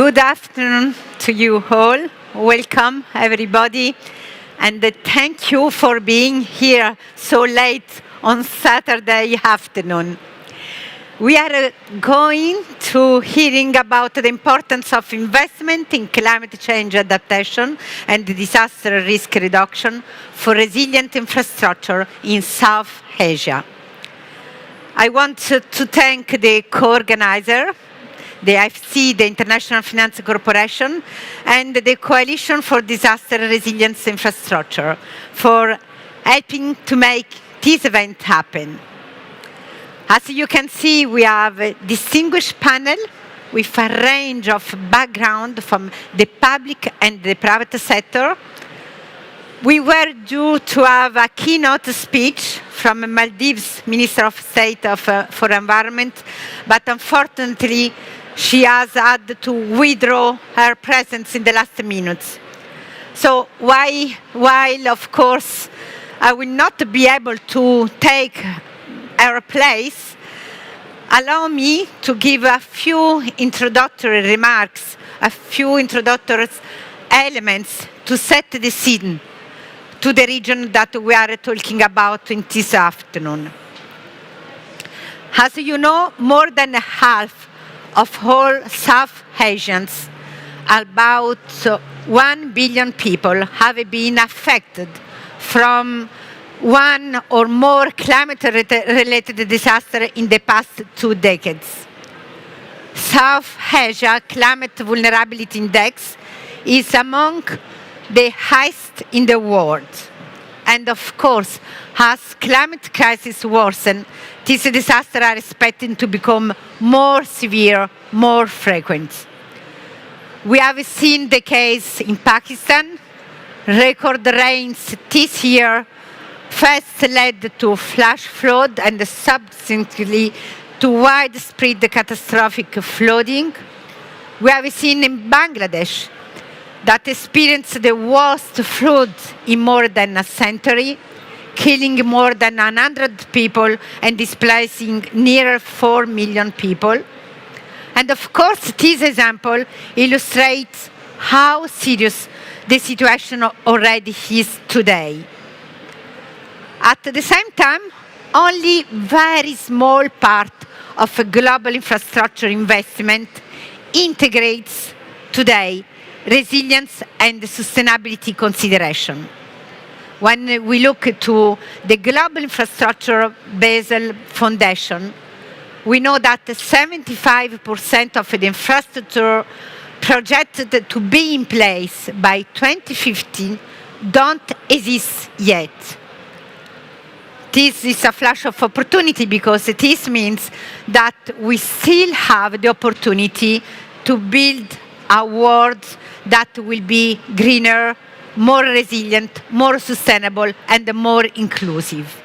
Good afternoon to you all. Welcome, everybody. And thank you for being here so late on Saturday afternoon. We are going to hearing about the importance of investment in climate change adaptation and disaster risk reduction for resilient infrastructure in South Asia. I want to thank the co-organizer, the IFC, the International Finance Corporation, and the Coalition for Disaster Resilience Infrastructure for helping to make this event happen. As you can see, we have a distinguished panel with a range of background from the public and the private sector. We were due to have a keynote speech from Maldives Minister of State for Environment, but unfortunately, she has had to withdraw her presence in the last minutes. So while of course, I will not be able to take her place, allow me to give a few introductory remarks, a few introductory elements to set the scene to the region that we are talking about in this afternoon. As you know, more than half of all South Asians, about 1 billion people, have been affected from one or more climate-related disasters in the past 2 decades. South Asia Climate Vulnerability Index is among the highest in the world. And of course, as climate crisis worsen, these disasters are expected to become more severe, more frequent. We have seen the case in Pakistan. Record rains this year first led to flash flood and subsequently to widespread catastrophic flooding. We have seen in Bangladesh that experienced the worst flood in more than a century, killing more than 100 people and displacing near 4 million people. And of course, this example illustrates how serious the situation already is today. At the same time, only very small part of global infrastructure investment integrates today resilience and sustainability consideration. When we look to the Global Infrastructure Basel Foundation, we know that 75% of the infrastructure projected to be in place by 2050 don't exist yet. This is a flash of opportunity because this means that we still have the opportunity to build a world that will be greener, more resilient, more sustainable, and more inclusive.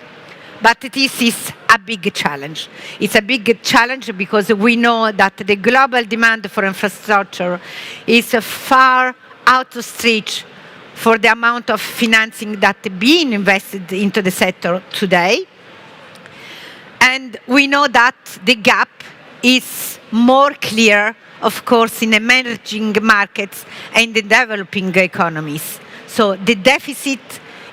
But this is a big challenge. It's a big challenge because we know that the global demand for infrastructure is far outstretched for the amount of financing that being invested into the sector today. And we know that the gap is more clear, of course, in emerging markets and in developing economies. So the deficit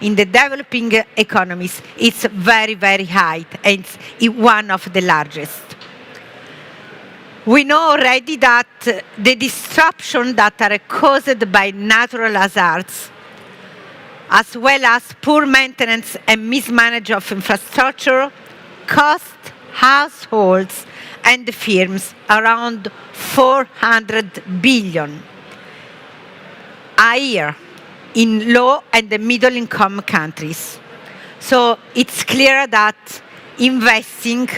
in the developing economies is very, very high, and it's one of the largest. We know already that the disruptions that are caused by natural hazards, as well as poor maintenance and mismanagement of infrastructure, cost households and firms around 400 billion a year in low and middle income countries. So it's clear that investing,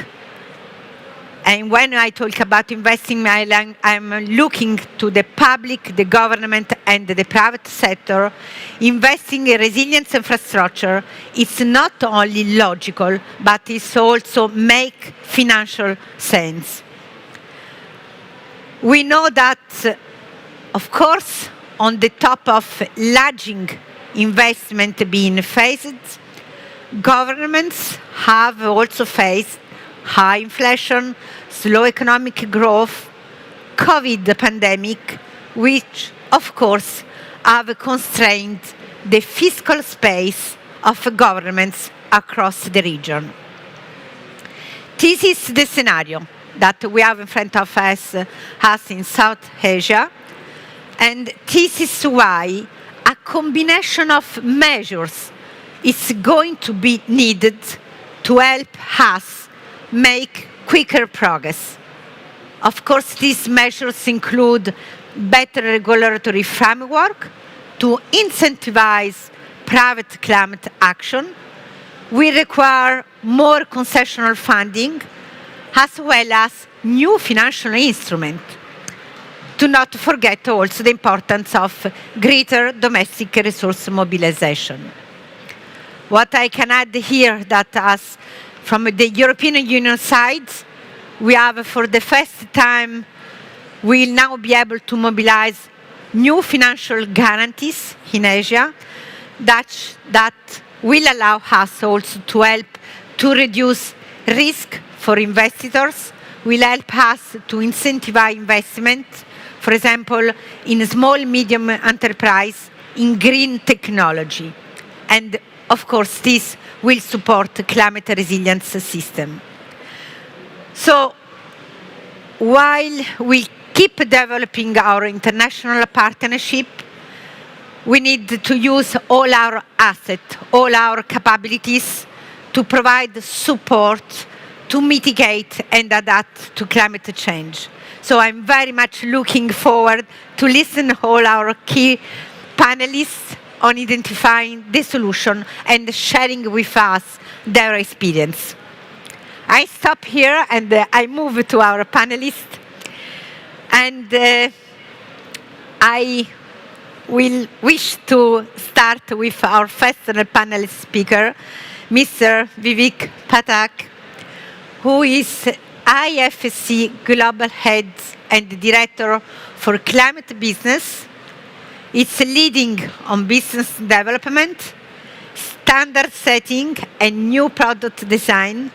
and when I talk about investing, I'm looking to the public, the government, and the private sector. Investing in resilience infrastructure is not only logical, but it also makes financial sense. We know that, of course, on the top of lagging investment being faced, governments have also faced high inflation, slow economic growth, COVID pandemic, which, of course, have constrained the fiscal space of governments across the region. This is the scenario that we have in front of us in South Asia, and this is why a combination of measures is going to be needed to help us make quicker progress. Of course, these measures include better regulatory framework to incentivize private climate action. We require more concessional funding, as well as new financial instruments. To not forget also the importance of greater domestic resource mobilization. What I can add here that as from the European Union side, we have for the first time, we'll now be able to mobilize new financial guarantees in Asia that will allow us also to help to reduce risk for investors, will help us to incentivize investment, for example, in small, medium enterprise, in green technology. And of course, this will support the climate resilience system. So, while we keep developing our international partnership, we need to use all our assets, all our capabilities to provide support to mitigate and adapt to climate change. So I'm very much looking forward to listen to all our key panelists on identifying the solution and sharing with us their experience. I stop here and I move to our panelists. And I will wish to start with our first panel speaker, Mr. Vivek Pathak, who is IFC Global Head and Director for Climate Business. It's leading on business development, standard setting, and new product design,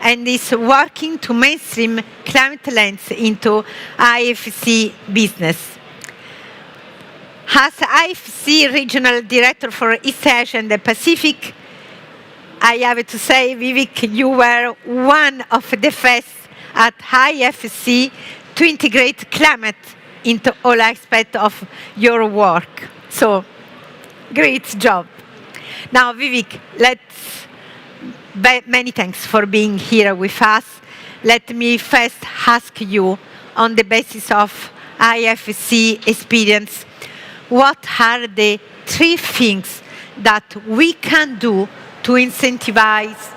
and is working to mainstream climate lens into IFC business. As IFC Regional Director for East Asia and the Pacific, I have to say, Vivek, you were one of the first at IFC to integrate climate into all aspects of your work. So, great job. Now, Vivek, many thanks for being here with us. Let me first ask you, on the basis of IFC experience, what are the 3 things that we can do to incentivize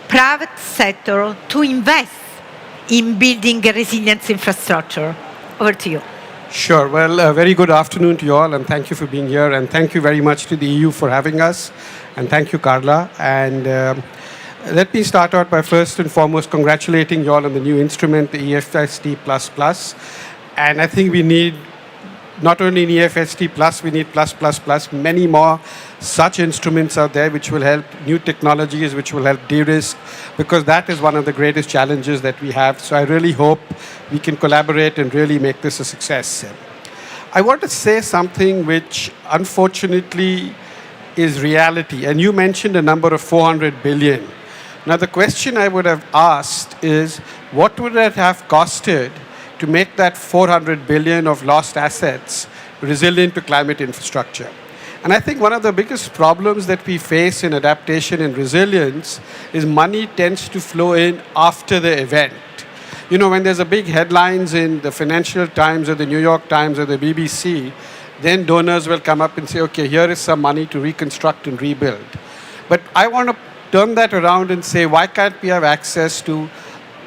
private sector to invest in building a resilient infrastructure? Over to you. Sure. Well, a very good afternoon to you all, and thank you for being here, and thank you very much to the EU for having us, and thank you, Carla. And let me start out by first and foremost congratulating you all on the new instrument, the EFST++. And I think we need not only an EFST+, we need +++, many more such instruments out there which will help, new technologies which will help de-risk, because that is one of the greatest challenges that we have. So I really hope we can collaborate and really make this a success. I want to say something which unfortunately is reality. And you mentioned a number of 400 billion. Now the question I would have asked is, what would it have costed to make that 400 billion of lost assets resilient to climate infrastructure? And I think one of the biggest problems that we face in adaptation and resilience is money tends to flow in after the event. You know, when there's a big headlines in the Financial Times or the New York Times or the BBC, then donors will come up and say, okay, here is some money to reconstruct and rebuild. But I want to turn that around and say, why can't we have access to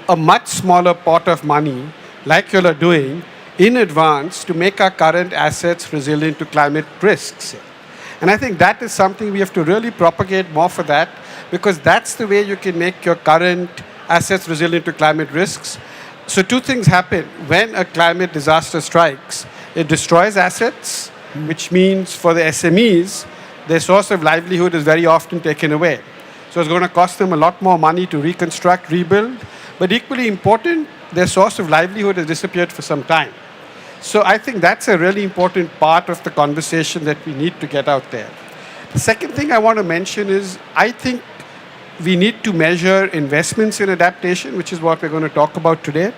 a much smaller pot of money, like you are doing, in advance to make our current assets resilient to climate risks? And I think that is something we have to really propagate more for that, because that's the way you can make your current assets resilient to climate risks. So 2 things happen. When a climate disaster strikes, it destroys assets, which means for the SMEs, their source of livelihood is very often taken away. So it's going to cost them a lot more money to reconstruct, rebuild. But equally important, their source of livelihood has disappeared for some time. So I think that's a really important part of the conversation that we need to get out there. The second thing I want to mention is I think we need to measure investments in adaptation, which is what we're going to talk about today.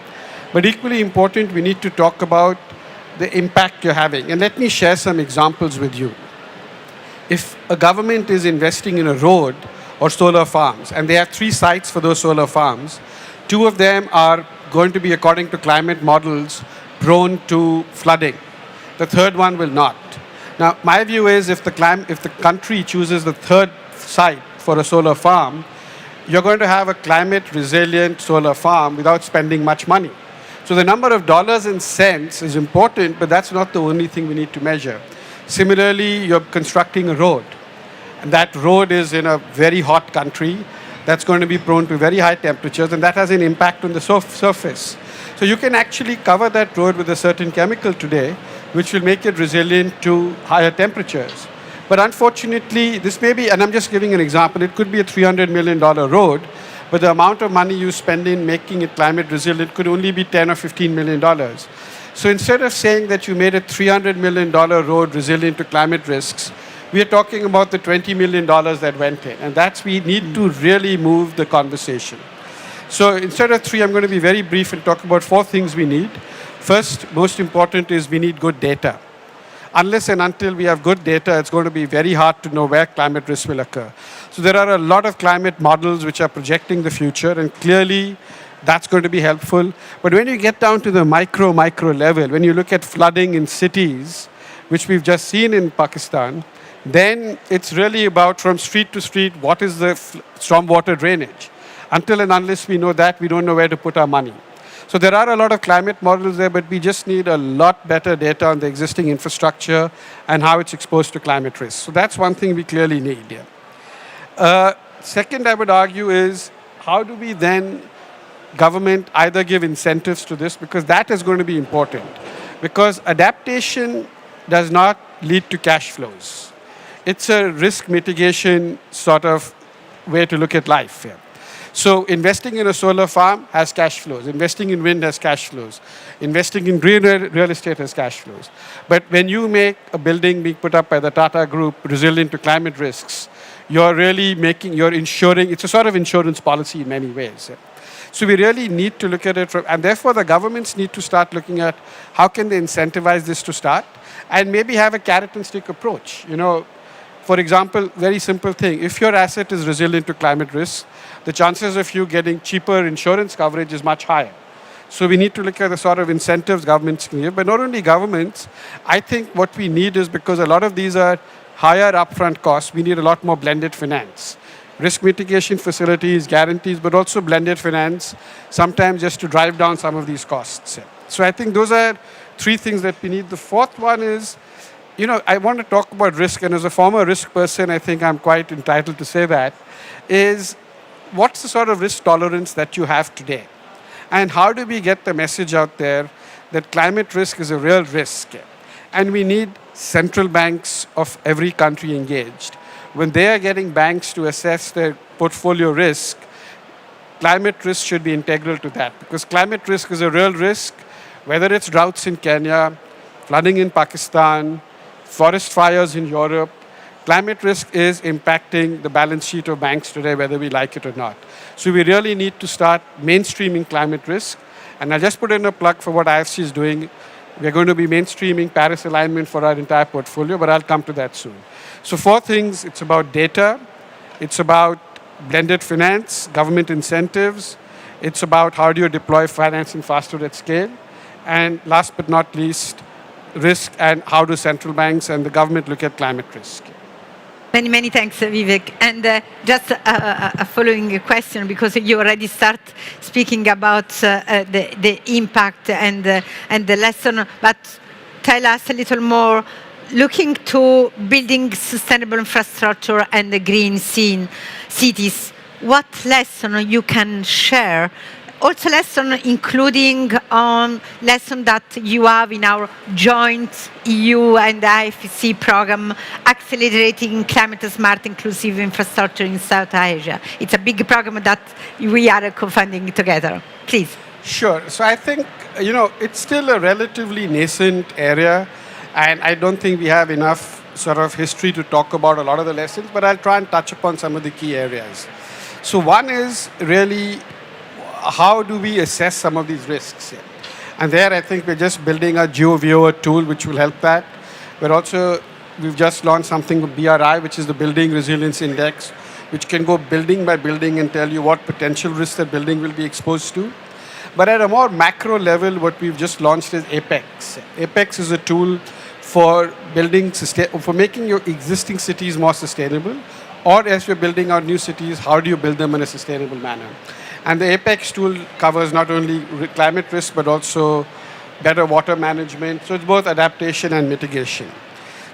But equally important, we need to talk about the impact you're having. And let me share some examples with you. If a government is investing in a road or solar farms, and they have 3 sites for those solar farms, 2 of them are going to be, according to climate models, prone to flooding. The third one will not. Now, my view is if the country chooses the third site for a solar farm, you're going to have a climate resilient solar farm without spending much money. So the number of dollars and cents is important, but that's not the only thing we need to measure. Similarly, you're constructing a road, and that road is in a very hot country that's going to be prone to very high temperatures, and that has an impact on the surface. So you can actually cover that road with a certain chemical today, which will make it resilient to higher temperatures. But unfortunately, this may be, and I'm just giving an example, it could be a $300 million road, but the amount of money you spend in making it climate resilient could only be $10 or $15 million. So instead of saying that you made a $300 million road resilient to climate risks, we are talking about the $20 million that went in. And we need to really move the conversation. So instead of 3, I'm going to be very brief and talk about 4 things we need. First, most important is we need good data. Unless and until we have good data, it's going to be very hard to know where climate risks will occur. So there are a lot of climate models which are projecting the future, and clearly that's going to be helpful. But when you get down to the micro level, when you look at flooding in cities, which we've just seen in Pakistan, then it's really about from street to street, what is the stormwater drainage. Until and unless we know that, we don't know where to put our money. So there are a lot of climate models there, but we just need a lot better data on the existing infrastructure and how it's exposed to climate risks. So that's one thing we clearly need. Yeah. Second, I would argue is how do we then, government, either give incentives to this, because that is going to be important. Because adaptation does not lead to cash flows. It's a risk mitigation sort of way to look at life. Yeah. So investing in a solar farm has cash flows. Investing in wind has cash flows. Investing in real estate has cash flows. But when you make a building being put up by the Tata Group resilient to climate risks, you're really you're ensuring, it's a sort of insurance policy in many ways. So we really need to look at it and therefore the governments need to start looking at how can they incentivize this to start and maybe have a carrot and stick approach. For example, very simple thing, if your asset is resilient to climate risks, the chances of you getting cheaper insurance coverage is much higher. So we need to look at the sort of incentives governments can give. But not only governments, I think what we need is, because a lot of these are higher upfront costs, we need a lot more blended finance. Risk mitigation facilities, guarantees, but also blended finance, sometimes just to drive down some of these costs. So I think those are 3 things that we need. The 4th one is, I want to talk about risk, and as a former risk person, I think I'm quite entitled to say that, is what's the sort of risk tolerance that you have today? And how do we get the message out there that climate risk is a real risk? And we need central banks of every country engaged. When they are getting banks to assess their portfolio risk, climate risk should be integral to that, because climate risk is a real risk, whether it's droughts in Kenya, flooding in Pakistan, forest fires in Europe. Climate risk is impacting the balance sheet of banks today, whether we like it or not. So we really need to start mainstreaming climate risk. And I'll just put in a plug for what IFC is doing. We're going to be mainstreaming Paris alignment for our entire portfolio, but I'll come to that soon. So 4 things, it's about data, it's about blended finance, government incentives, it's about how do you deploy financing faster at scale, and last but not least, risk and how do central banks and the government look at climate risk. Many thanks, Vivek. And just a following question, because you already start speaking about the impact and the lesson, but tell us a little more, looking to building sustainable infrastructure and the green cities, what lesson you can share? Also lesson including lesson that you have in our joint EU and IFC program, accelerating climate smart inclusive infrastructure in South Asia. It's a big program that we are co-funding together. Please. Sure. So I think, it's still a relatively nascent area, and I don't think we have enough sort of history to talk about a lot of the lessons, but I'll try and touch upon some of the key areas. So one is really how do we assess some of these risks? And there I think we're just building a GeoViewer tool which will help that. We've just launched something with BRI, which is the Building Resilience Index, which can go building by building and tell you what potential risks that building will be exposed to. But at a more macro level, what we've just launched is Apex. Apex is a tool for for making your existing cities more sustainable, or as you're building out new cities, how do you build them in a sustainable manner? And the Apex tool covers not only climate risk, but also better water management. So it's both adaptation and mitigation.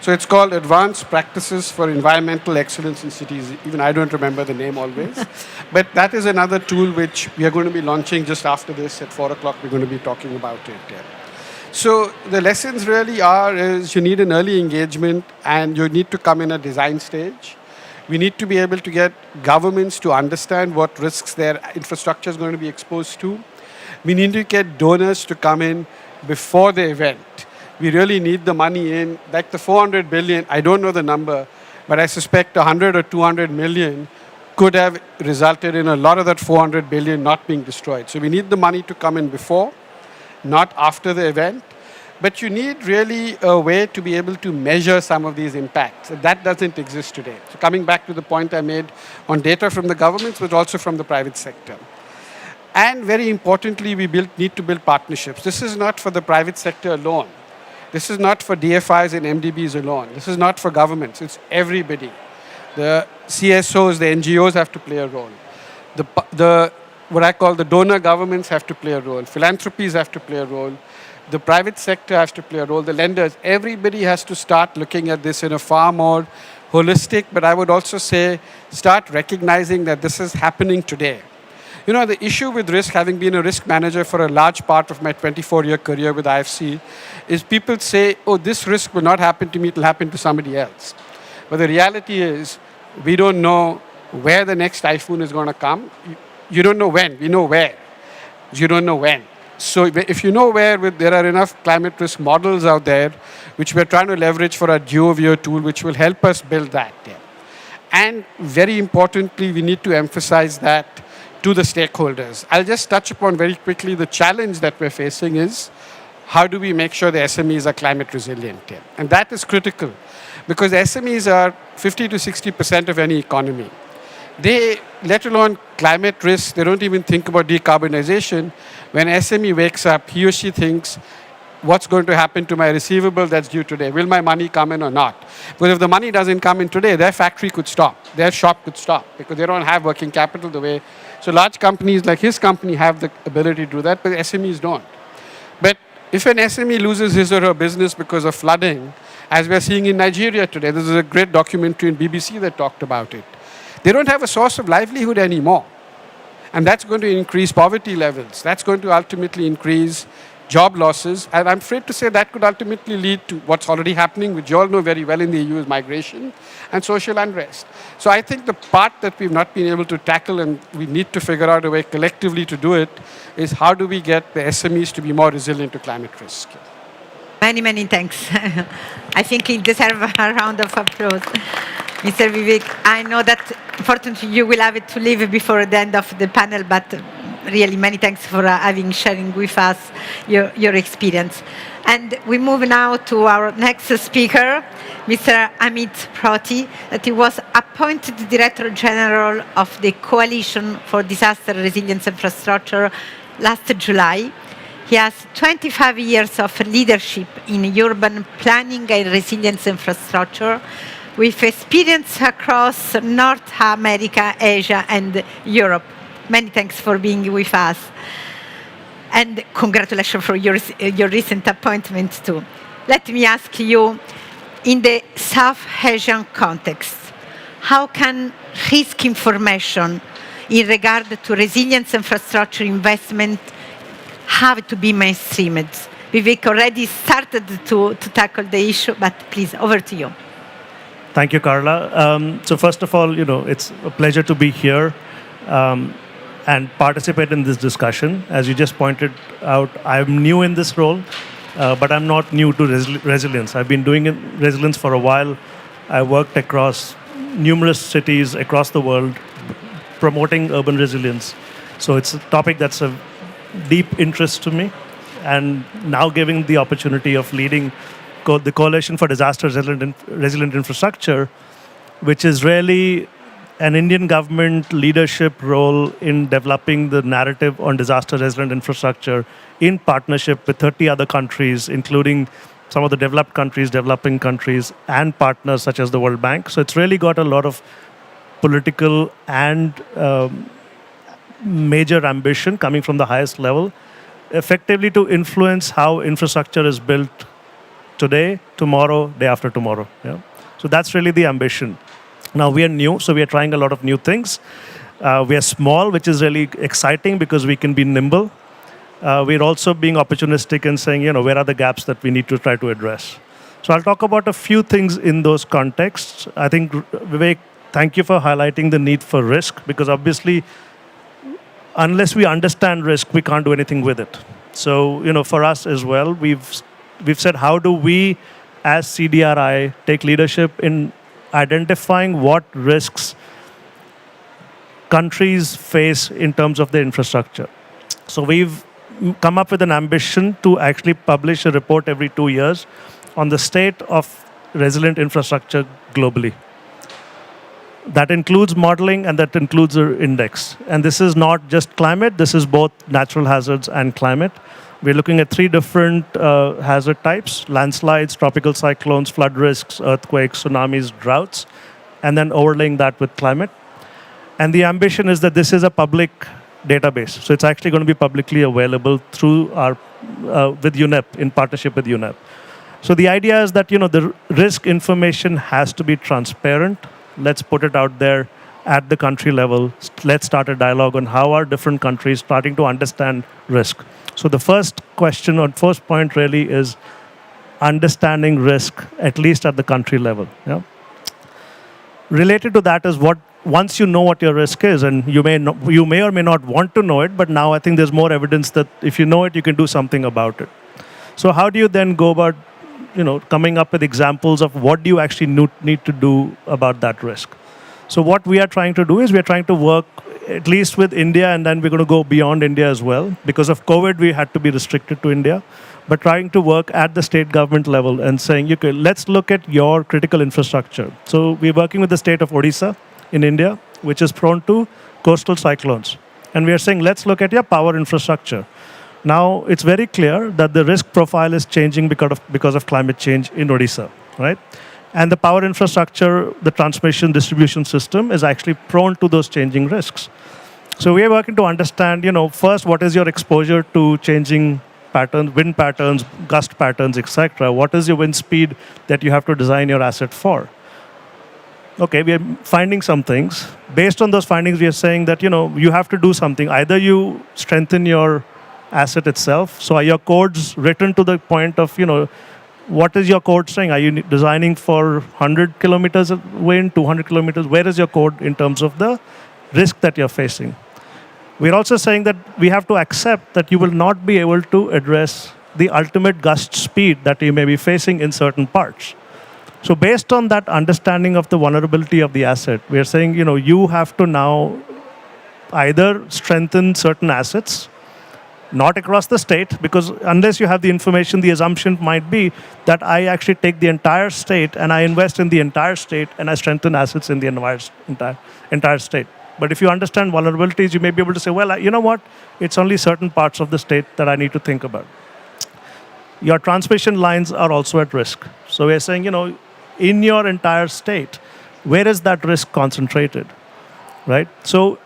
So it's called Advanced Practices for Environmental Excellence in Cities. Even I don't remember the name always. But that is another tool which we are going to be launching just after this. At 4 o'clock, we're going to be talking about it. Yeah. So the lessons really is you need an early engagement and you need to come in a design stage. We need to be able to get governments to understand what risks their infrastructure is going to be exposed to. We need to get donors to come in before the event. We really need the money in. Like the 400 billion, I don't know the number, but I suspect 100 or 200 million could have resulted in a lot of that 400 billion not being destroyed. So we need the money to come in before, not after the event. But you need really a way to be able to measure some of these impacts. That doesn't exist today. So coming back to the point I made on data from the governments, but also from the private sector. And very importantly, we need to build partnerships. This is not for the private sector alone. This is not for DFIs and MDBs alone. This is not for governments. It's everybody. The CSOs, the NGOs have to play a role. What I call the donor governments have to play a role. Philanthropies have to play a role. The private sector has to play a role. The lenders, everybody has to start looking at this in a far more holistic, but I would also say start recognizing that this is happening today. The issue with risk, having been a risk manager for a large part of my 24-year career with IFC, is people say, oh, this risk will not happen to me, it will happen to somebody else. But the reality is, we don't know where the next typhoon is going to come. You don't know when, we know where. You don't know when. So if you know where, there are enough climate risk models out there, which we're trying to leverage for our GeoViewer tool, which will help us build that. And very importantly, we need to emphasize that to the stakeholders. I'll just touch upon very quickly the challenge that we're facing is how do we make sure the SMEs are climate resilient? And that is critical because SMEs are 50 to 60% of any economy. They, let alone climate risk, they don't even think about decarbonization. When SME wakes up, he or she thinks, what's going to happen to my receivable that's due today? Will my money come in or not? Because if the money doesn't come in today, their factory could stop. Their shop could stop because they don't have working capital the way. So large companies like his company have the ability to do that, but SMEs don't. But if an SME loses his or her business because of flooding, as we're seeing in Nigeria today, this is a great documentary in BBC that talked about it. They don't have a source of livelihood anymore. And that's going to increase poverty levels. That's going to ultimately increase job losses. And I'm afraid to say that could ultimately lead to what's already happening, which you all know very well in the EU, is migration and social unrest. So I think the part that we've not been able to tackle and we need to figure out a way collectively to do it is how do we get the SMEs to be more resilient to climate risk. Many, many thanks. I think he deserves a round of applause. Mr. Vivek, I know that unfortunately you will have to leave before the end of the panel, but really many thanks for sharing with us your experience. And we move now to our next speaker, Mr. Amit Proti, that he was appointed Director General of the Coalition for Disaster Resilience Infrastructure last July. He has 25 years of leadership in urban planning and resilience infrastructure, with experience across North America, Asia, and Europe. Many thanks for being with us. And congratulations for your recent appointment, too. Let me ask you, in the South Asian context, how can risk information in regard to resilience infrastructure investment have to be mainstreamed? Vivek already started to tackle the issue, but please, over to you. Thank you, Carla. So first of all, it's a pleasure to be here. and participate in this discussion. As you just pointed out, I'm new in this role, but I'm not new to resilience. I've been doing resilience for a while. I worked across numerous cities across the world promoting urban resilience. So it's a topic that's of deep interest to me. And now giving the opportunity of leading the Coalition for Disaster Resilient Infrastructure, which is really an Indian government leadership role in developing the narrative on disaster resilient infrastructure in partnership with 30 other countries, including some of the developed countries, developing countries, and partners such as the World Bank. So it's really got a lot of political and major ambition coming from the highest level, effectively to influence how infrastructure is built today, tomorrow, day after tomorrow. Yeah? So that's really the ambition. Now we are new, so we are trying a lot of new things. We are small, which is really exciting because we can be nimble. We're also being opportunistic and saying, where are the gaps that we need to try to address? So I'll talk about a few things in those contexts. I think, Vivek, thank you for highlighting the need for risk, because obviously, unless we understand risk, we can't do anything with it. So, for us as well, we've said, how do we, as CDRI, take leadership in identifying what risks countries face in terms of their infrastructure? So we've come up with an ambition to actually publish a report every 2 years on the state of resilient infrastructure globally. That includes modeling and that includes an index. And this is not just climate, this is both natural hazards and climate. We're looking at 3 different hazard types: landslides, tropical cyclones, flood risks, earthquakes, tsunamis, droughts, and then overlaying that with climate. And the ambition is that this is a public database. So it's actually going to be publicly available through our, with UNEP, in partnership with UNEP. So the idea is that, the risk information has to be transparent. Let's put it out there at the country level. Let's start a dialogue on how are different countries starting to understand risk. So the first question or first point really is understanding risk, at least at the country level. Yeah? Related to that is once you know what your risk is, and you may or may not want to know it, but now I think there's more evidence that if you know it, you can do something about it. So how do you then go about coming up with examples of what do you actually need to do about that risk? So what we are trying to do is we are trying to work at least with India, and then we're going to go beyond India as well. Because of COVID, we had to be restricted to India. But trying to work at the state government level and saying, okay, let's look at your critical infrastructure. So we're working with the state of Odisha in India, which is prone to coastal cyclones. And we are saying, let's look at your power infrastructure. Now, it's very clear that the risk profile is changing because of climate change in Odisha, right? And the power infrastructure, the transmission distribution system is actually prone to those changing risks. So we are working to understand, first, what is your exposure to changing patterns, wind patterns, gust patterns, etc. What is your wind speed that you have to design your asset for? Okay, we are finding some things. Based on those findings, we are saying that, you have to do something. Either you strengthen your asset itself. So are your codes written to the point of, what is your code saying? Are you designing for 100 kilometers of wind, 200 kilometers? Where is your code in terms of the risk that you're facing? We're also saying that we have to accept that you will not be able to address the ultimate gust speed that you may be facing in certain parts. So based on that understanding of the vulnerability of the asset, we're saying, you have to now either strengthen certain assets, not across the state, because unless you have the information, the assumption might be that I actually take the entire state and I invest in the entire state and I strengthen assets in the entire state. But if you understand vulnerabilities, you may be able to say, well, you know what? It's only certain parts of the state that I need to think about. Your transmission lines are also at risk. So we're saying, in your entire state, where is that risk concentrated, right? So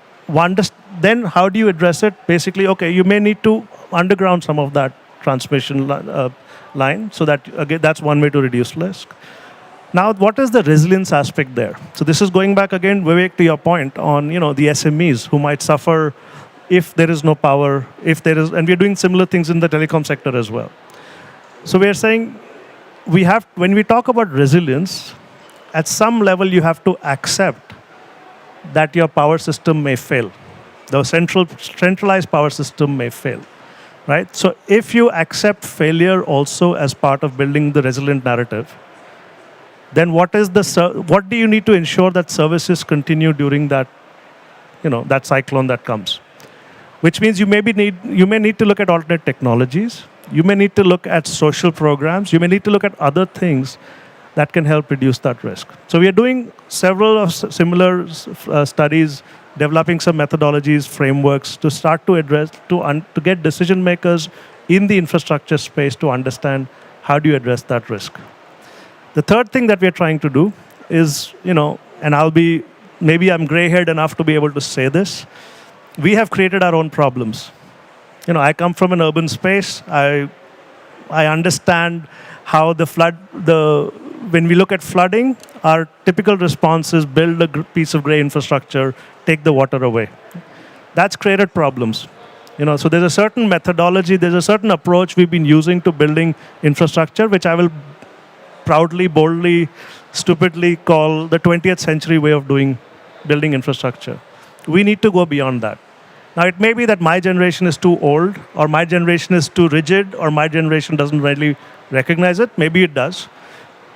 then how do you address it? Basically, okay, you may need to underground some of that transmission line. So that, again, that's one way to reduce risk. Now, what is the resilience aspect there? So this is going back again, Vivek, to your point on the SMEs who might suffer if there is no power, and we're doing similar things in the telecom sector as well. So we're saying when we talk about resilience, at some level you have to accept that your power system may fail. The centralized power system may fail, right? So if you accept failure also as part of building the resilient narrative, then what do you need to ensure that services continue during that, that cyclone that comes? Which means you may need to look at alternate technologies. You may need to look at social programs. You may need to look at other things that can help reduce that risk. So we are doing several of similar studies, developing some methodologies, frameworks to start to address, to get decision makers in the infrastructure space to understand how do you address that risk. The third thing that we are trying to do is, and maybe I'm gray-haired enough to be able to say this, we have created our own problems. I come from an urban space. I understand how when we look at flooding, our typical response is build a piece of gray infrastructure, take the water away. That's created problems. So there's a certain methodology, there's a certain approach we've been using to building infrastructure, which I will proudly, boldly, stupidly call the 20th century way of building infrastructure. We need to go beyond that. Now, it may be that my generation is too old, or my generation is too rigid, or my generation doesn't really recognize it. Maybe it does.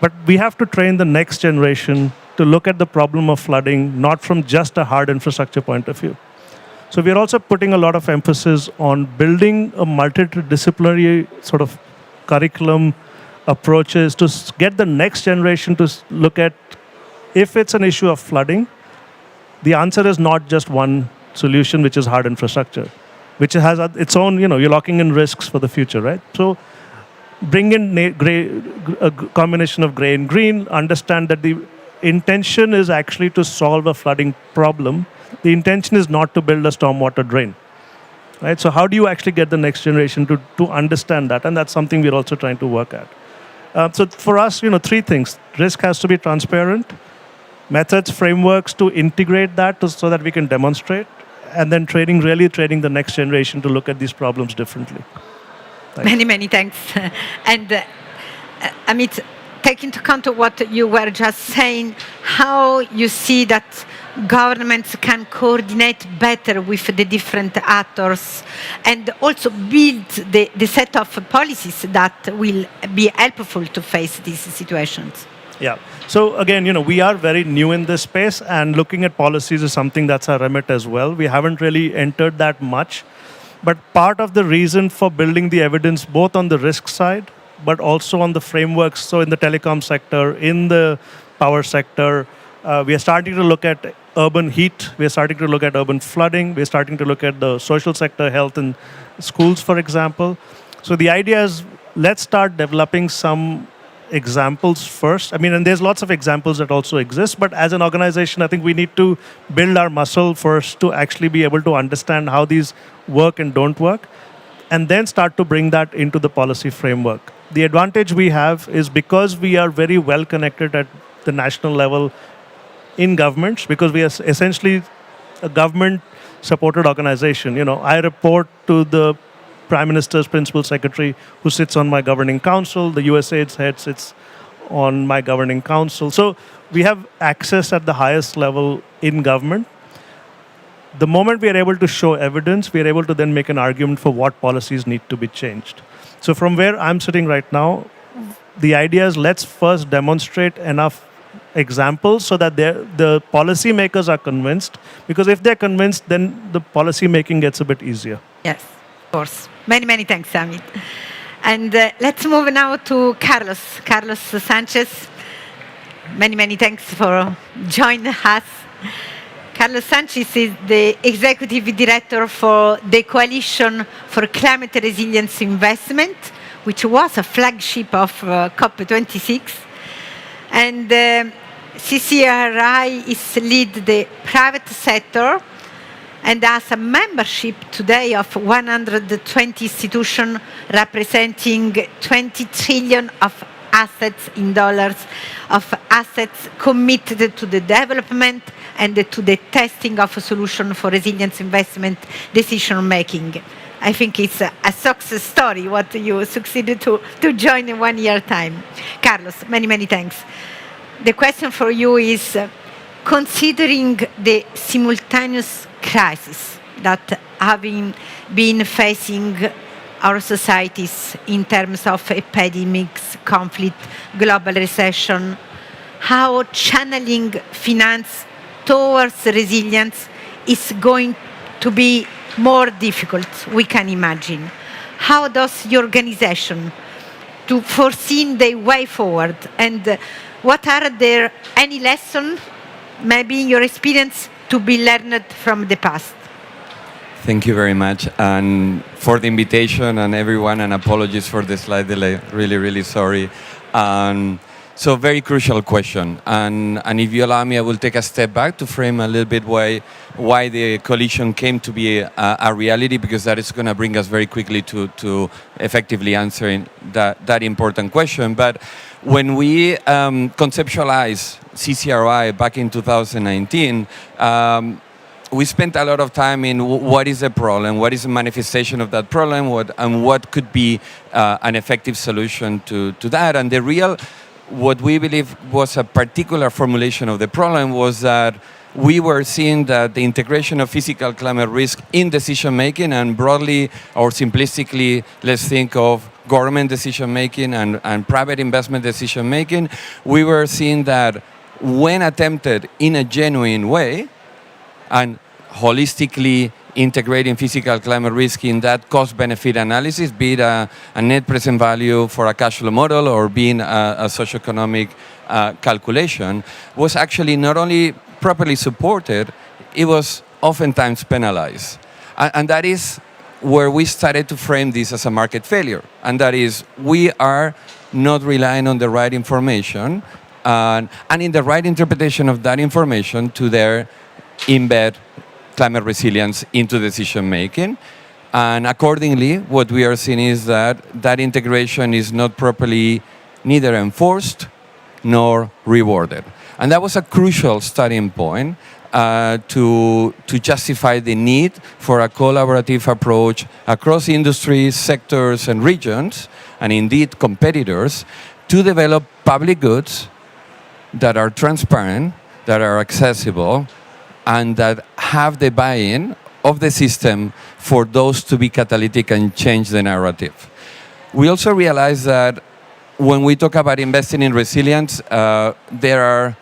But we have to train the next generation to look at the problem of flooding, not from just a hard infrastructure point of view. So we're also putting a lot of emphasis on building a multidisciplinary sort of curriculum approaches to get the next generation to look at, if it's an issue of flooding, the answer is not just one solution, which is hard infrastructure, which has its own, you're locking in risks for the future, right? So bring in a combination of gray and green, understand that the intention is actually to solve a flooding problem. The intention is not to build a stormwater drain, right? So how do you actually get the next generation to understand that? And that's something we're also trying to work at. So for us, three things. Risk has to be transparent. Methods, frameworks to integrate that so that we can demonstrate. And then training the next generation to look at these problems differently. Many, many thanks. And Amit, take into account of what you were just saying, how you see that governments can coordinate better with the different actors and also build the set of policies that will be helpful to face these situations. Yeah. So again, we are very new in this space, and looking at policies is something that's our remit as well. We haven't really entered that much. But part of the reason for building the evidence, both on the risk side, but also on the frameworks, so in the telecom sector, in the power sector, we are starting to look at urban heat, we are starting to look at urban flooding, we are starting to look at the social sector, health and schools, for example. So the idea is, let's start developing some examples first. And there's lots of examples that also exist, but as an organization, I think we need to build our muscle first to actually be able to understand how these work and don't work, and then start to bring that into the policy framework. The advantage we have is because we are very well connected at the national level in governments, because we are essentially a government-supported organization. I report to the Prime Minister's Principal Secretary, who sits on my governing council. The USAID's head sits on my governing council. So we have access at the highest level in government. The moment we are able to show evidence, we are able to then make an argument for what policies need to be changed. So from where I'm sitting right now, the idea is, let's first demonstrate enough examples so that the policy makers are convinced, because if they're convinced, then the policy making gets a bit easier. Yes, of course. Many, many thanks, Amit. And let's move now to Carlos Sanchez. Many, many thanks for joining us. Carlos Sanchez is the Executive Director for the Coalition for Climate Resilience Investment, which was a flagship of COP26. And CCRI is lead the private sector and has a membership today of 120 institutions representing 20 trillion of assets in dollars, of assets committed to the development and to the testing of a solution for resilience investment decision making. I think it's a success story what you succeeded to join in 1 year time. Carlos, many, many thanks. The question for you is, considering the simultaneous crisis that having been facing our societies in terms of epidemics, conflict, global recession, how channeling finance towards resilience is going to be more difficult, we can imagine. How does your organization to foresee the way forward, and what are there any lessons, maybe in your experience, to be learned from the past? Thank you very much, and for the invitation, and everyone, and apologies for the slight delay. Really, really sorry. So very crucial question, and if you allow me, I will take a step back to frame a little bit why the coalition came to be a reality, because that is going to bring us very quickly to effectively answering that important question. But when we conceptualized CCRI back in 2019, we spent a lot of time in what is the problem, what is the manifestation of that problem, what could be an effective solution to that. And what we believe was a particular formulation of the problem was that we were seeing that the integration of physical climate risk in decision making, and broadly or simplistically, let's think of government decision making and private investment decision making, we were seeing that when attempted in a genuine way and holistically integrating physical climate risk in that cost-benefit analysis, be it a net present value for a cash flow model or being a socioeconomic calculation, was actually not only properly supported, it was oftentimes penalized. And that is where we started to frame this as a market failure. And that is, we are not relying on the right information and in the right interpretation of that information to their embed climate resilience into decision making. And accordingly, what we are seeing is that integration is not properly neither enforced nor rewarded. And that was a crucial starting point to justify the need for a collaborative approach across industries, sectors, and regions, and indeed competitors, to develop public goods that are transparent, that are accessible, and that have the buy-in of the system for those to be catalytic and change the narrative. We also realize that when we talk about investing in resilience, there are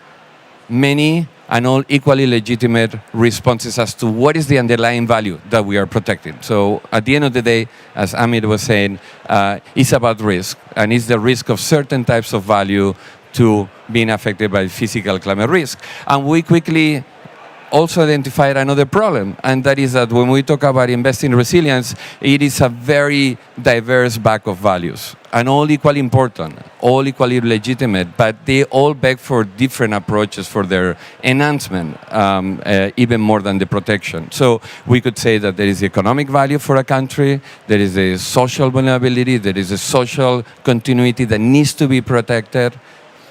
many and all equally legitimate responses as to what is the underlying value that we are protecting. So at the end of the day, as Amit was saying, it's about risk, and it's the risk of certain types of value to being affected by physical climate risk. And we quickly also identified another problem, and that is that when we talk about investing in resilience, it is a very diverse bag of values, and all equally important, all equally legitimate, but they all beg for different approaches for their enhancement, even more than the protection. So we could say that there is economic value for a country, there is a social vulnerability, there is a social continuity that needs to be protected.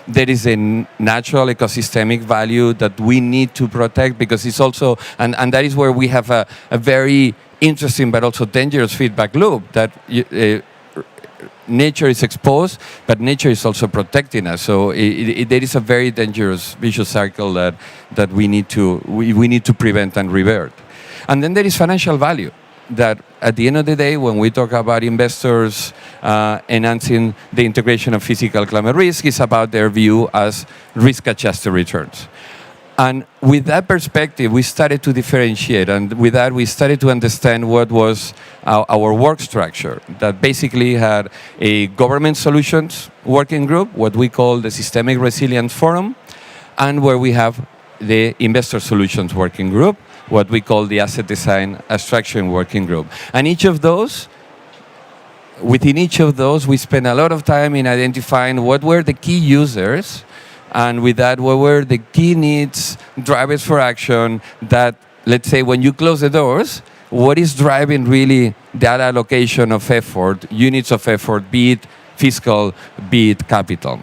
There is a natural ecosystemic value that we need to protect, because it's also, and that is where we have a very interesting but also dangerous feedback loop, that nature is exposed, but nature is also protecting us. So there is a very dangerous vicious cycle that we need to prevent and revert. And then there is financial value, that at the end of the day, when we talk about investors enhancing the integration of physical climate risk, it's about their view as risk-adjusted returns. And with that perspective, we started to differentiate, and with that, we started to understand what was our work structure, that basically had a government solutions working group, what we call the Systemic Resilience Forum, and where we have the Investor Solutions Working Group, what we call the Asset Design Abstraction Working Group. And within each of those, we spent a lot of time in identifying what were the key users, and with that, what were the key needs, drivers for action, that, let's say, when you close the doors, what is driving really that allocation of effort, units of effort, be it fiscal, be it capital.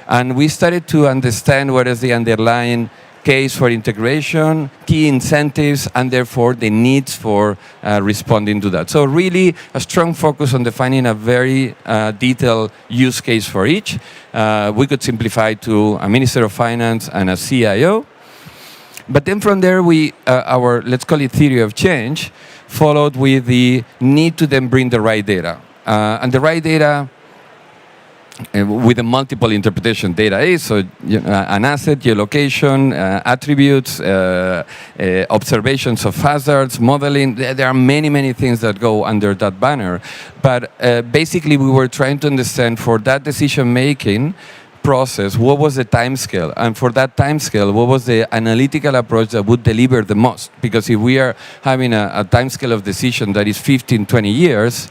And we started to understand what is the underlying case for integration, key incentives, and therefore the needs for responding to that. So really a strong focus on defining a very detailed use case for each. We could simplify to a Minister of Finance and a CIO. But then from there, our, let's call it theory of change, followed with the need to then bring the right data. And the right data with a multiple interpretation data is, so an asset, geolocation, attributes, observations of hazards, modeling. There are many, many things that go under that banner. But basically, we were trying to understand for that decision-making process, what was the time scale? And for that time scale, what was the analytical approach that would deliver the most? Because if we are having a time scale of decision that is 15, 20 years,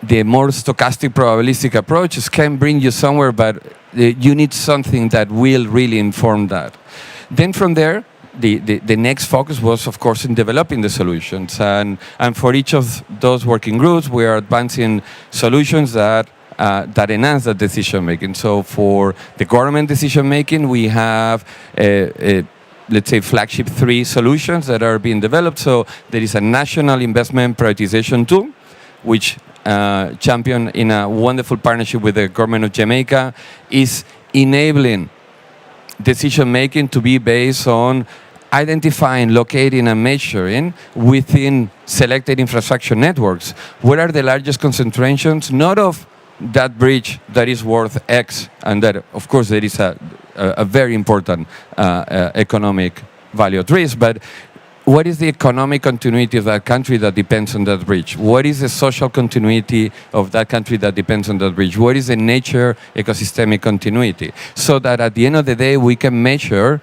the more stochastic probabilistic approaches can bring you somewhere, but you need something that will really inform that. Then from there, the next focus was, of course, in developing the solutions. And for each of those working groups, we are advancing solutions that enhance the decision making. So for the government decision making, we have let's say flagship 3 solutions that are being developed. So there is a national investment prioritization tool, which championed in a wonderful partnership with the government of Jamaica, is enabling decision making to be based on identifying, locating, and measuring within selected infrastructure networks where are the largest concentrations, not of that bridge that is worth X, and that, of course, there is a very important economic value at risk, but what is the economic continuity of that country that depends on that bridge? What is the social continuity of that country that depends on that bridge? What is the nature ecosystemic continuity? So that at the end of the day, we can measure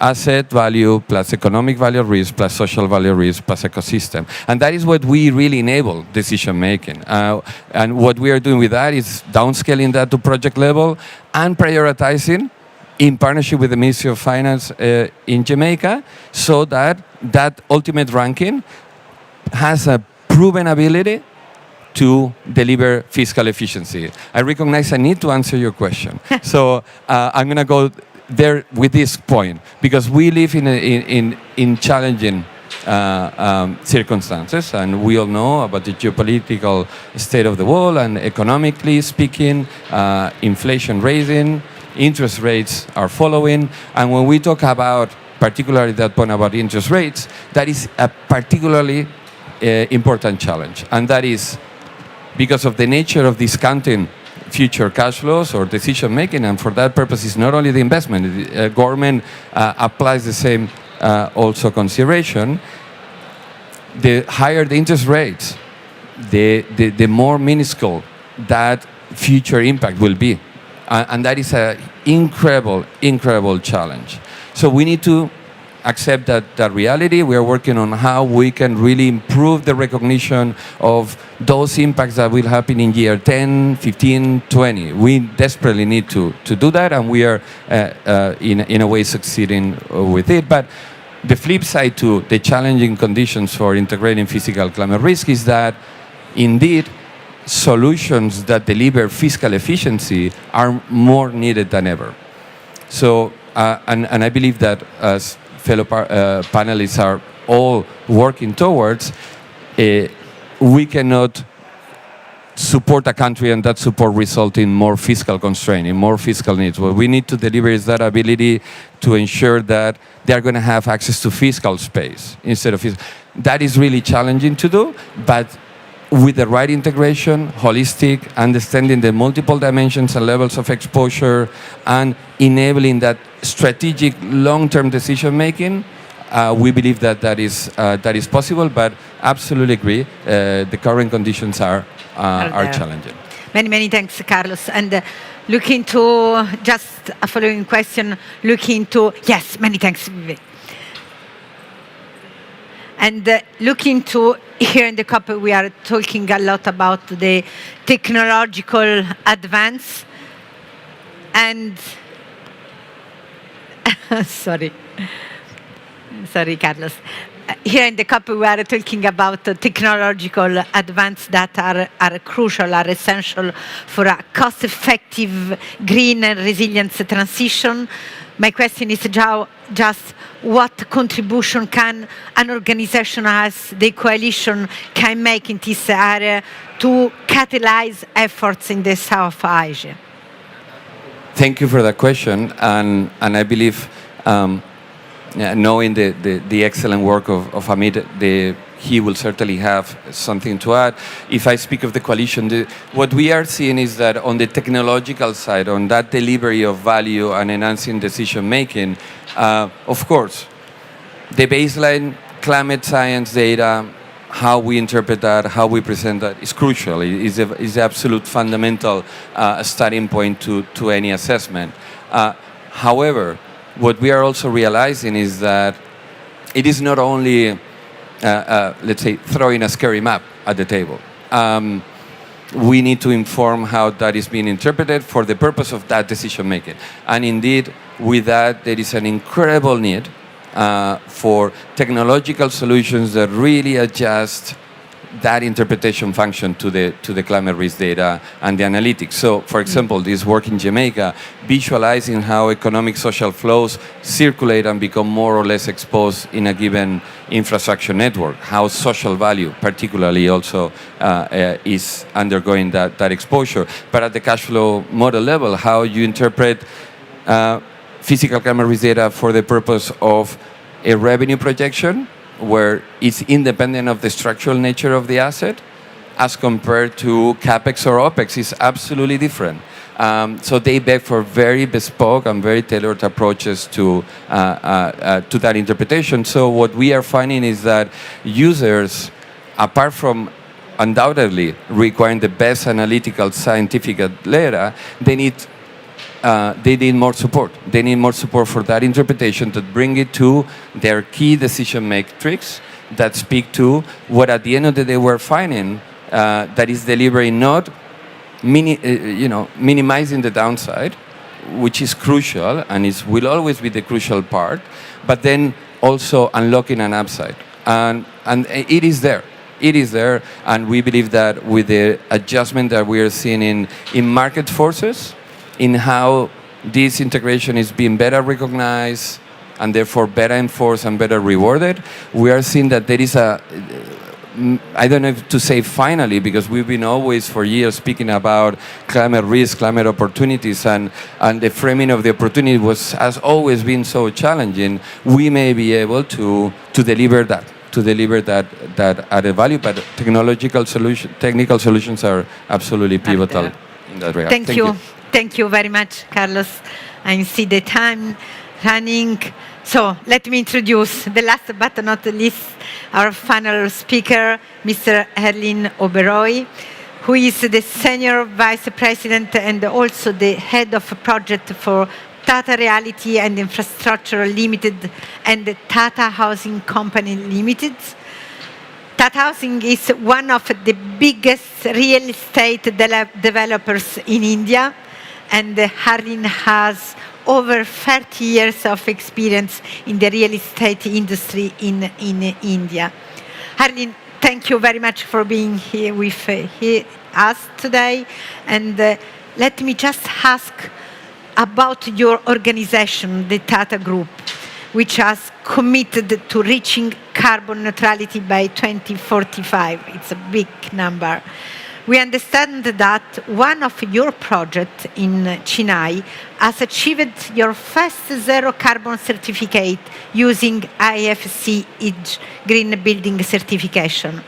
asset value plus economic value risk plus social value risk plus ecosystem. And that is what we really enable decision making. And what we are doing with that is downscaling that to project level and prioritizing in partnership with the Ministry of Finance in Jamaica, so that that ultimate ranking has a proven ability to deliver fiscal efficiency. I recognize I need to answer your question. So I'm going to go there with this point, because we live in challenging circumstances, and we all know about the geopolitical state of the world, and economically speaking, inflation rising, interest rates are following, and when we talk about particularly that point about interest rates, that is a particularly important challenge, and that is because of the nature of discounting future cash flows or decision making, and for that purpose is not only the investment, the government applies the same also consideration. The higher the interest rates, the more minuscule that future impact will be. And that is an incredible challenge. So we need to accept that reality. We are working on how we can really improve the recognition of those impacts that will happen in year 10, 15, 20. We desperately need to do that, and we are in a way succeeding with it. But the flip side to the challenging conditions for integrating physical climate risk is that indeed solutions that deliver fiscal efficiency are more needed than ever. So, and I believe that as fellow panelists are all working towards, we cannot support a country and that support result in more fiscal constraint, in more fiscal needs. What we need to deliver is that ability to ensure that they're going to have access to fiscal space instead of fiscal. That is really challenging to do, but with the right integration, holistic, understanding the multiple dimensions and levels of exposure, and enabling that strategic long-term decision-making, we believe that is possible, but absolutely agree, the current conditions are challenging. Many thanks, Carlos. And looking to, just a following question, looking to, yes, many thanks, Vivek. And looking to, here in the COP, we are talking a lot about the technological advance. And, sorry, Carlos. Here in the COP, we are talking about technological advance that are crucial, are essential for a cost-effective, green and resilient transition. My question is just what contribution can an organization as the coalition can make in this area to catalyze efforts in the South Asia? Thank you for that question, and I believe knowing the excellent work of Amit, he will certainly have something to add. If I speak of the coalition, what we are seeing is that on the technological side, on that delivery of value and enhancing decision making, of course, the baseline climate science data, how we interpret that, how we present that is crucial. It is the absolute fundamental starting point to any assessment. However, what we are also realizing is that it is not only, let's say, throwing a scary map at the table. We need to inform how that is being interpreted for the purpose of that decision making. And indeed, with that, there is an incredible need for technological solutions that really adjust that interpretation function to the climate risk data and the analytics. So, for example, this work in Jamaica, visualizing how economic social flows circulate and become more or less exposed in a given infrastructure network, how social value particularly also is undergoing that exposure. But at the cash flow model level, how you interpret physical climate risk data for the purpose of a revenue projection, where it's independent of the structural nature of the asset, as compared to CapEx or OpEx, is absolutely different. So they beg for very bespoke and very tailored approaches to that interpretation. So what we are finding is that users, apart from undoubtedly requiring the best analytical scientific data, they need more support. They need more support for that interpretation to bring it to their key decision metrics that speak to what at the end of the day we're finding that is delivering not minimizing the downside, which is crucial and will always be the crucial part, but then also unlocking an upside. And it is there. It is there, and we believe that with the adjustment that we are seeing in market forces, in how this integration is being better recognized and therefore better enforced and better rewarded, we are seeing that there is I don't know if to say finally, because we've been always for years speaking about climate risk, climate opportunities, and the framing of the opportunity has always been so challenging. We may be able to deliver that added value, but technical solutions are absolutely pivotal in that regard. Thank you. Thank you very much, Carlos. I see the time running. So let me introduce the last but not least, our final speaker, Mr. Herlin Oberoi, who is the Senior Vice President and also the Head of a Project for Tata Realty and Infrastructure Limited and Tata Housing Company Limited. Tata Housing is one of the biggest real estate developers in India, and Herlin has over 30 years of experience in the real estate industry in India. Herlin, thank you very much for being here with us today. And let me just ask about your organization, the Tata Group, which has committed to reaching carbon neutrality by 2045. It's a big number. We understand that one of your projects in Chennai has achieved your first zero carbon certificate using IFC EDGE Green Building Certification.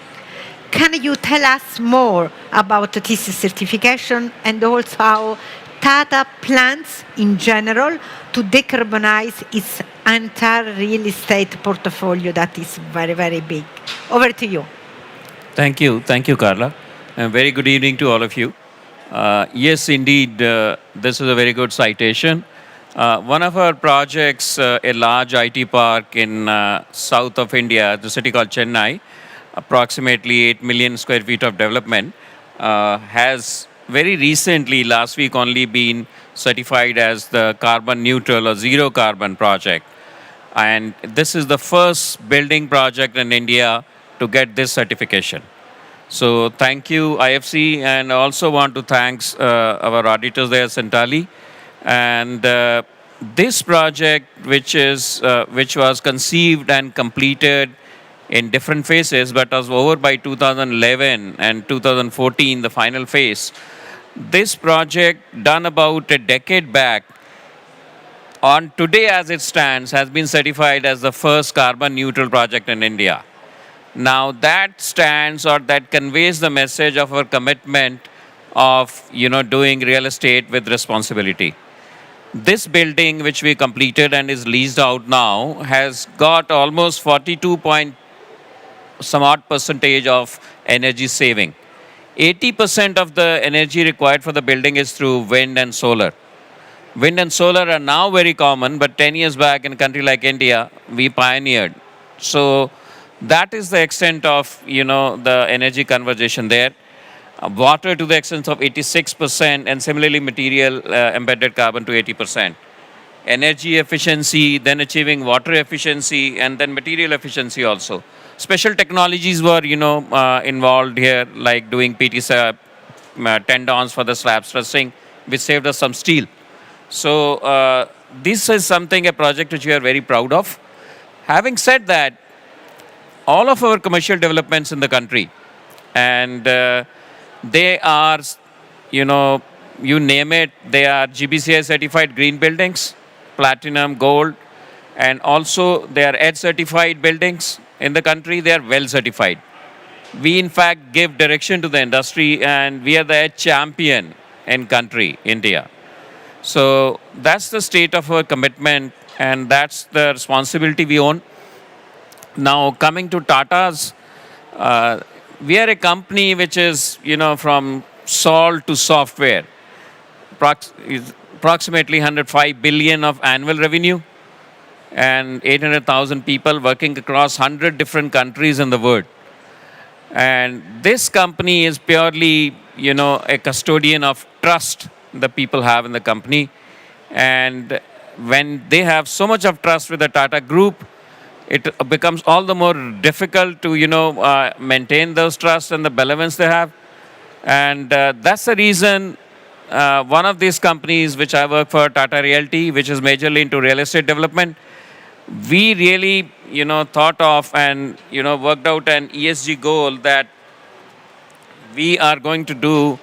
Can you tell us more about this certification and also how Tata plans in general to decarbonize its entire real estate portfolio that is very, very big? Over to you. Thank you, Carla. And very good evening to all of you. Yes, indeed, this is a very good citation. One of our projects, a large IT park in south of India, the city called Chennai, approximately 8 million square feet of development, has very recently, last week only, been certified as the carbon neutral or zero carbon project. And this is the first building project in India to get this certification. So thank you, IFC, and I also want to thank our auditors there, Centali. And this project, which was conceived and completed in different phases, but was over by 2011 and 2014, the final phase. This project, done about a decade back, on today as it stands, has been certified as the first carbon neutral project in India. Now that stands or that conveys the message of our commitment of doing real estate with responsibility. This building, which we completed and is leased out now, has got almost 42 point some odd percentage of energy saving. 80% of the energy required for the building is through wind and solar. Wind and solar are now very common, but 10 years back in a country like India, we pioneered. So that is the extent of the energy conservation there. Water to the extent of 86%, and similarly material embedded carbon to 80%. Energy efficiency, then achieving water efficiency, and then material efficiency also. Special technologies were involved here, like doing PT tendons for the slab stressing, which saved us some steel. So this is something, a project which we are very proud of. Having said that, all of our commercial developments in the country, and they are, you name it, they are GBCI certified green buildings, platinum, gold, and also they are EDGE certified buildings in the country. They are well certified. We in fact give direction to the industry, and we are the EDGE champion in country, India. So that's the state of our commitment, and that's the responsibility we own. Now coming to Tata's, we are a company which is, from salt to software. Approximately 105 billion of annual revenue and 800,000 people working across 100 different countries in the world. And this company is purely, a custodian of trust the people have in the company. And when they have so much of trust with the Tata Group, it becomes all the more difficult to, maintain those trusts and the benevolence they have. And that's the reason one of these companies which I work for, Tata Realty, which is majorly into real estate development, we really, thought of and, worked out an ESG goal that we are going to do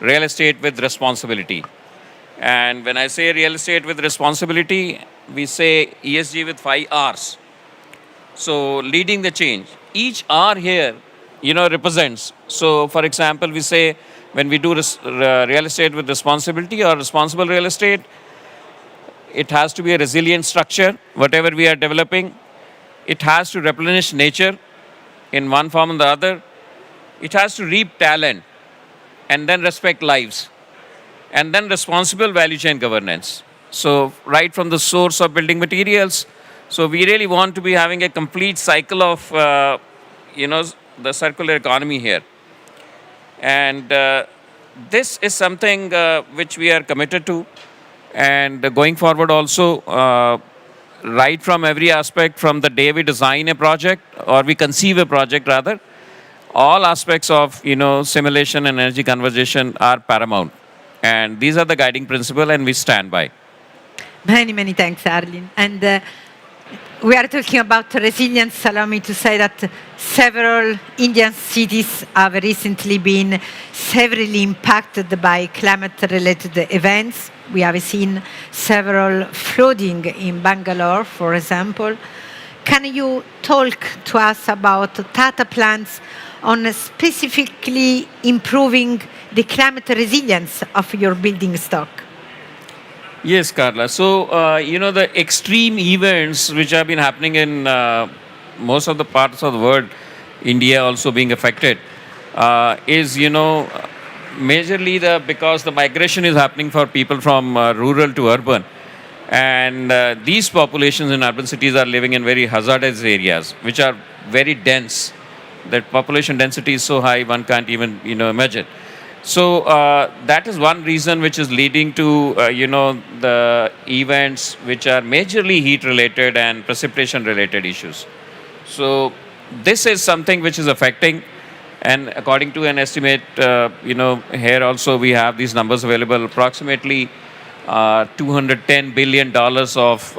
real estate with responsibility. And when I say real estate with responsibility, we say ESG with 5 R's. So leading the change. Each R here, represents. So for example, we say when we do real estate with responsibility or responsible real estate, it has to be a resilient structure, whatever we are developing. It has to replenish nature in one form or the other. It has to reap talent and then respect lives. And then responsible value chain governance. So right from the source of building materials. So we really want to be having a complete cycle of, the circular economy here. And this is something which we are committed to. And going forward also, right from every aspect, from the day we design a project, or we conceive a project rather, all aspects of, simulation and energy conservation are paramount. And these are the guiding principles, and we stand by. Many, many thanks, Arlene. And we are talking about resilience. Allow me to say that several Indian cities have recently been severely impacted by climate-related events. We have seen several flooding in Bangalore, for example. Can you talk to us about Tata plans on specifically improving the climate resilience of your building stock? Yes, Carla. So, the extreme events which have been happening in most of the parts of the world, India also being affected, is, majorly because the migration is happening for people from rural to urban. And these populations in urban cities are living in very hazardous areas, which are very dense. That population density is so high, one can't even, imagine. So that is one reason which is leading to, the events which are majorly heat-related and precipitation-related issues. So this is something which is affecting, and according to an estimate, here also we have these numbers available, approximately $210 billion of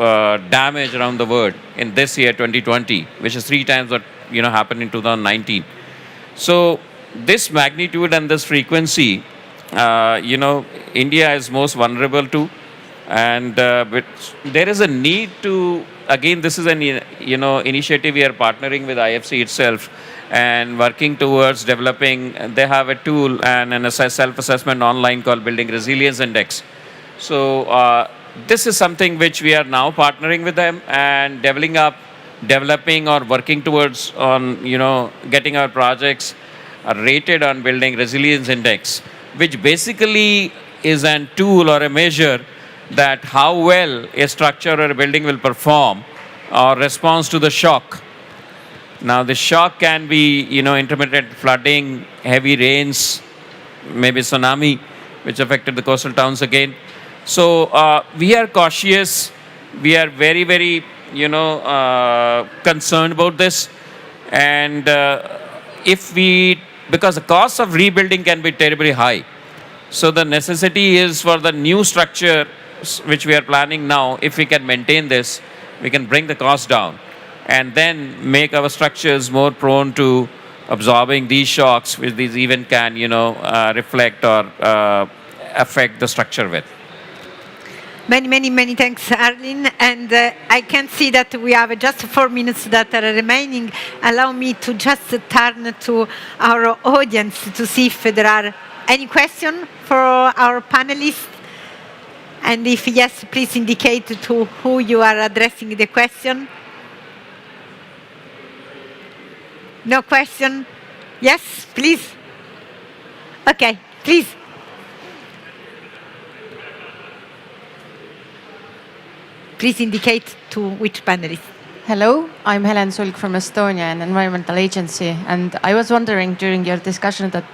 damage around the world in this year, 2020, which is 3 times what, happened in 2019. So this magnitude and this frequency, India is most vulnerable to. And but there is a need to, again, this is an initiative we are partnering with IFC itself and working towards developing. They have a tool and an self-assessment online called Building Resilience Index. So this is something which we are now partnering with them and developing or working towards on getting our projects rated on Building Resilience Index, which basically is a tool or a measure that how well a structure or a building will perform or responds to the shock. Now, the shock can be, intermittent flooding, heavy rains, maybe tsunami, which affected the coastal towns again. So we are cautious. We are very, very, concerned about this. And because the cost of rebuilding can be terribly high. So the necessity is for the new structure which we are planning now, if we can maintain this, we can bring the cost down and then make our structures more prone to absorbing these shocks, which these even can, reflect or affect the structure with. Many, many, many thanks, Arlene. And I can see that we have just 4 minutes that are remaining. Allow me to just turn to our audience to see if there are any questions for our panelists. And if yes, please indicate to who you are addressing the question. No question? Yes, please. Okay, please. Please indicate to which panelist. Hello, I'm Helen Sulk from Estonia, an environmental agency, and I was wondering during your discussion that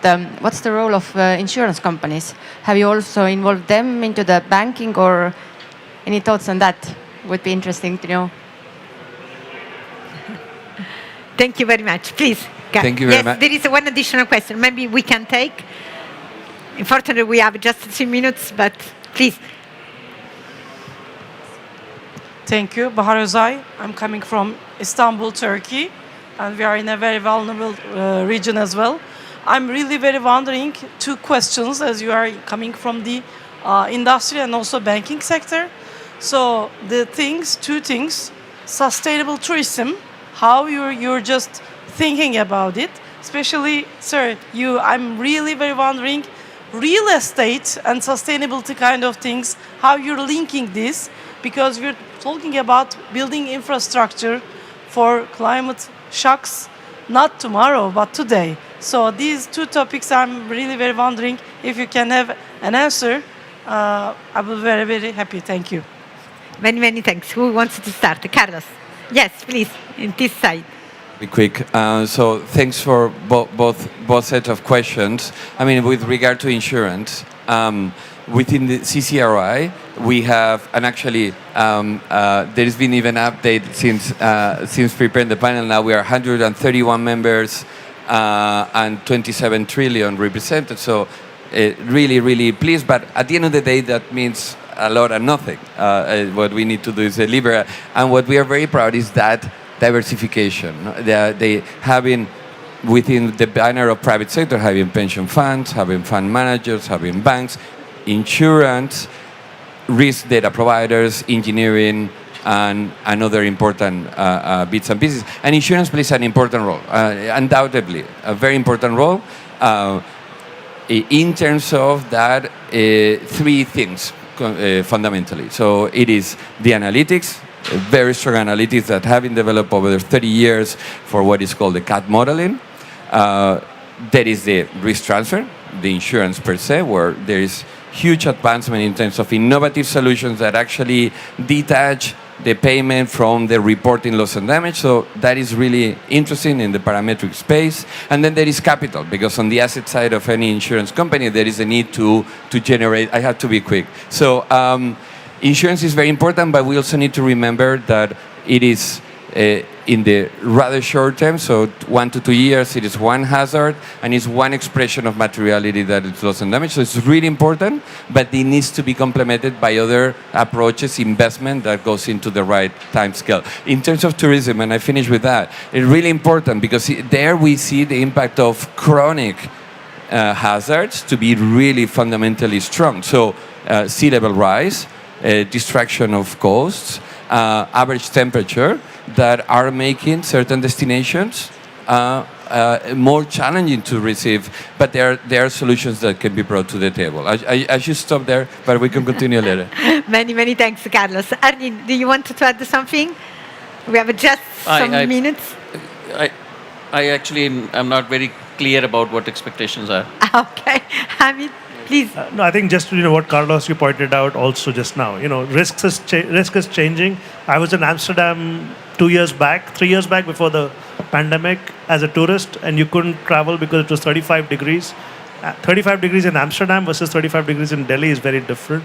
what's the role of insurance companies? Have you also involved them into the banking, or any thoughts on that? Would be interesting to know. Thank you very much. Please. Thank you very much. There is one additional question. Maybe we can take. Unfortunately, we have just 3 minutes, but please. Thank you. Bahar Özay. I'm coming from Istanbul, Turkey, and we are in a very vulnerable region as well. I'm really very wondering 2 questions as you are coming from the industry and also banking sector. So the 2 things, sustainable tourism, how you're just thinking about it, especially, sir, I'm really very wondering real estate and sustainability kind of things, how you're linking this, because we're talking about building infrastructure for climate shocks, not tomorrow, but today. So these 2 topics, I'm really very wondering if you can have an answer. I will be very, very happy. Thank you. Many, many thanks. Who wants to start? Carlos. Yes, please, in this side. Be quick. So thanks for both sets of questions. I mean, with regard to insurance, within the CCRI, we have, and actually there has been even an update since preparing the panel. Now we are 131 members and 27 trillion represented. So really, really pleased. But at the end of the day, that means a lot and nothing. What we need to do is deliver. And what we are very proud is that diversification. They having within the banner of private sector, having pension funds, having fund managers, having banks, insurance, risk data providers, engineering, and other important bits and pieces. And insurance plays an important role, undoubtedly, a very important role in terms of that 3 things fundamentally. So it is the analytics, very strong analytics that have been developed over 30 years for what is called the CAT modeling. There is the risk transfer, the insurance per se, where there is huge advancement in terms of innovative solutions that actually detach the payment from the reporting loss and damage. So that is really interesting in the parametric space. And then there is capital, because on the asset side of any insurance company, there is a need to generate. I have to be quick. So insurance is very important, but we also need to remember that it is in the rather short term, so 1 to 2 years, it is one hazard, and it's one expression of materiality that is loss and damage. So it's really important, but it needs to be complemented by other approaches, investment that goes into the right time scale. In terms of tourism, and I finish with that, it's really important because there we see the impact of chronic hazards to be really fundamentally strong. So sea level rise, distraction of costs, average temperature, that are making certain destinations more challenging to receive, but there are solutions that can be brought to the table. I should stop there, but we can continue later. Many thanks, Carlos. Arlene, do you want to add something? We have just some minutes. I actually am not very clear about what expectations are. Okay, Hamid, please. No, I think just what Carlos you pointed out also just now. Risk is changing. I was in Amsterdam 3 years back before the pandemic as a tourist, and you couldn't travel because it was 35 degrees. 35 degrees in Amsterdam versus 35 degrees in Delhi is very different.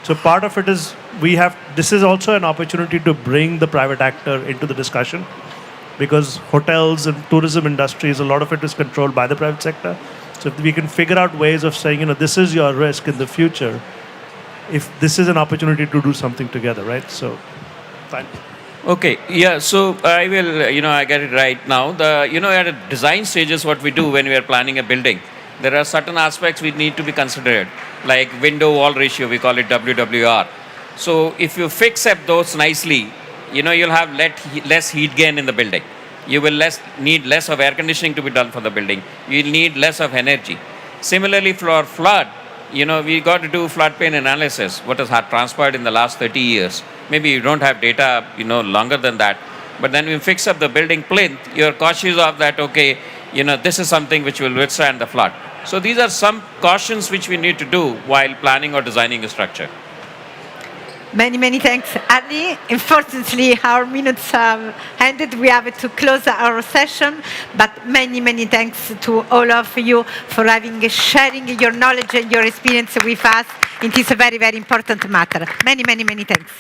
So part of it is this is also an opportunity to bring the private actor into the discussion, because hotels and tourism industries, a lot of it is controlled by the private sector. So if we can figure out ways of saying, this is your risk in the future, if this is an opportunity to do something together, right? So, fine. Okay, yeah, so I will, I get it right now. At a design stages, what we do when we are planning a building, there are certain aspects we need to be considered, like window-wall ratio, we call it WWR. So if you fix up those nicely, you'll have less heat gain in the building. You will need less of air conditioning to be done for the building. You'll need less of energy. Similarly, for flood, we got to do floodplain analysis, what has transpired in the last 30 years. Maybe you don't have data, longer than that. But then you fix up the building plinth, you're cautious of that, okay, this is something which will withstand the flood. So these are some cautions which we need to do while planning or designing a structure. Many thanks, Ali. Unfortunately, our minutes have ended. We have to close our session, but many thanks to all of you for sharing your knowledge and your experience with us. It is a very important matter. Many thanks.